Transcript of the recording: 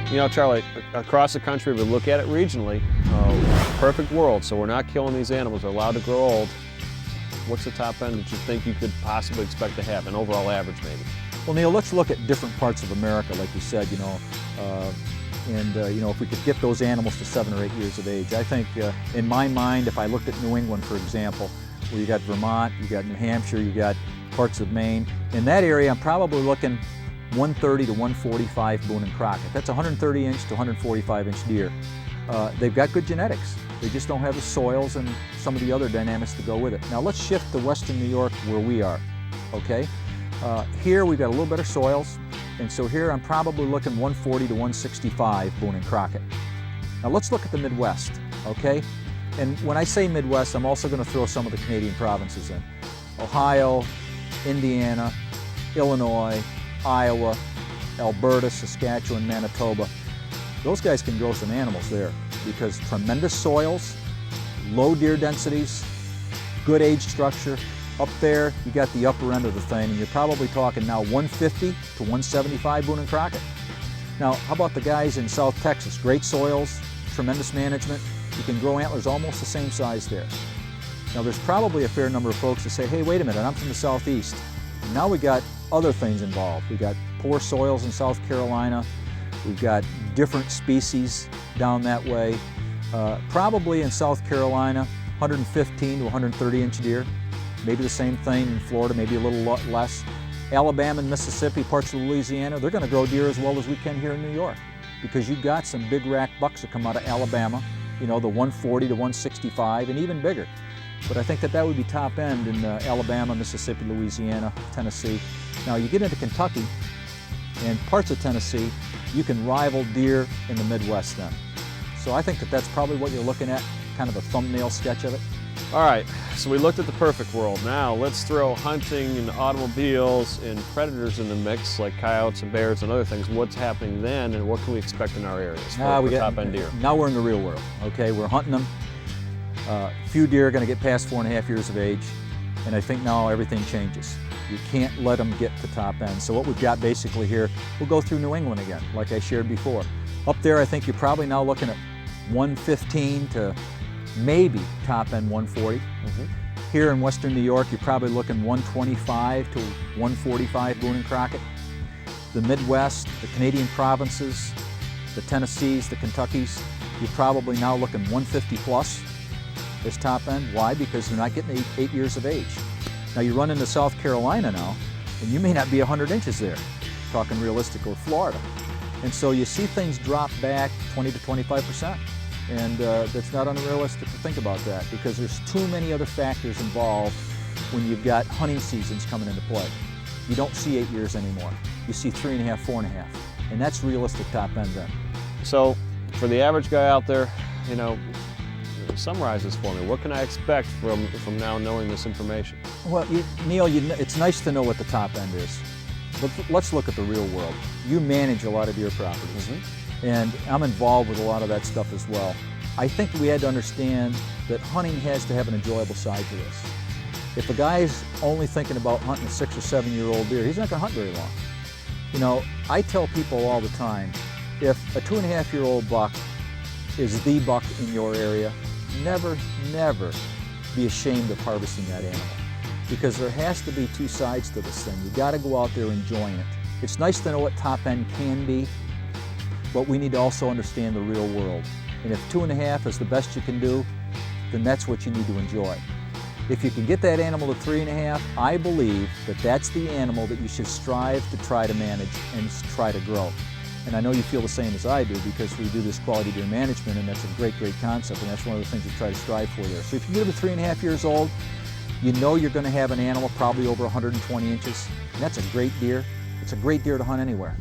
You know, Charlie, across the country, we look at it regionally, perfect world, so we're not killing these animals, they're allowed to grow old. What's the top end that you think you could possibly expect to have, an overall average maybe? Well, Neil, let's look at different parts of America, like you said, you know, you know, if we could get those animals to 7 or 8 years of age. I think, in my mind, if I looked at New England, for example, where you got Vermont, you got New Hampshire, you got parts of Maine, in that area I'm probably looking 130 to 145 Boone and Crockett. That's 130 inch to 145 inch deer. They've got good genetics. They just don't have the soils and some of the other dynamics to go with it. Now let's shift to western New York where we are, okay? Here we've got a little better soils, and so here I'm probably looking 140 to 165 Boone and Crockett. Now let's look at the Midwest, okay? And when I say Midwest, I'm also going to throw some of the Canadian provinces in. Ohio, Indiana, Illinois, Iowa, Alberta, Saskatchewan, Manitoba. Those guys can grow some animals there because tremendous soils, low deer densities, good age structure. Up there, you got the upper end of the thing, and you're probably talking now 150 to 175 Boone and Crockett. Now, how about the guys in South Texas? Great soils, tremendous management. You can grow antlers almost the same size there. Now, there's probably a fair number of folks that say, hey, wait a minute, I'm from the Southeast. Now we got other things involved. We got poor soils in South Carolina. We've got different species down that way. Probably in South Carolina, 115 to 130 inch deer. Maybe the same thing in Florida, maybe a little less. Alabama and Mississippi, parts of Louisiana, they're going to grow deer as well as we can here in New York because you've got some big rack bucks that come out of Alabama, you know, the 140 to 165 and even bigger. But I think that would be top end in Alabama, Mississippi, Louisiana, Tennessee. Now you get into Kentucky and parts of Tennessee, you can rival deer in the Midwest then. So I think that that's probably what you're looking at, kind of a thumbnail sketch of it. All right, so we looked at the perfect world. Now let's throw hunting and automobiles and predators in the mix, like coyotes and bears and other things. What's happening then, and what can we expect in our areas for top-end deer? Now we're in the real world, okay? We're hunting them. Few deer are going to get past 4.5 years of age, and I think now everything changes. You can't let them get to top end. So what we've got basically here, we'll go through New England again, like I shared before. Up there, I think you're probably now looking at 115 to maybe top end 140. Here in western New York, you're probably looking 125 to 145 Boone and Crockett. The Midwest, the Canadian provinces, the Tennessees, the Kentuckys, you're probably now looking 150 plus as top end. Why? Because they're not getting 8 years of age. Now you run into South Carolina now, and you may not be 100 inches there, talking realistic, or Florida. And so you see things drop back 20 to 25%. And that's not unrealistic to think about that because there's too many other factors involved when you've got hunting seasons coming into play. You don't see 8 years anymore. You see 3.5, 4.5, and that's realistic top end then. So for the average guy out there, you know, summarize this for me. What can I expect from now knowing this information? Well, Neil, it's nice to know what the top end is, but let's look at the real world. You manage a lot of deer properties. And I'm involved with a lot of that stuff as well. I think we had to understand that hunting has to have an enjoyable side to this. If a guy's only thinking about hunting a 6 or 7 year old deer, he's not going to hunt very long. You know, I tell people all the time, if a 2.5 year old buck is the buck in your area, never be ashamed of harvesting that animal. Because there has to be two sides to this thing. You got to go out there enjoying it. It's nice to know what top end can be, but we need to also understand the real world. And if 2.5 is the best you can do, then that's what you need to enjoy. If you can get that animal to 3.5, I believe that that's the animal that you should strive to try to manage and try to grow. And I know you feel the same as I do because we do this quality deer management, and that's a great concept, and that's one of the things we try to strive for there. So if you get them to 3.5 years old, you know you're going to have an animal probably over 120 inches, and that's a great deer. It's a great deer to hunt anywhere.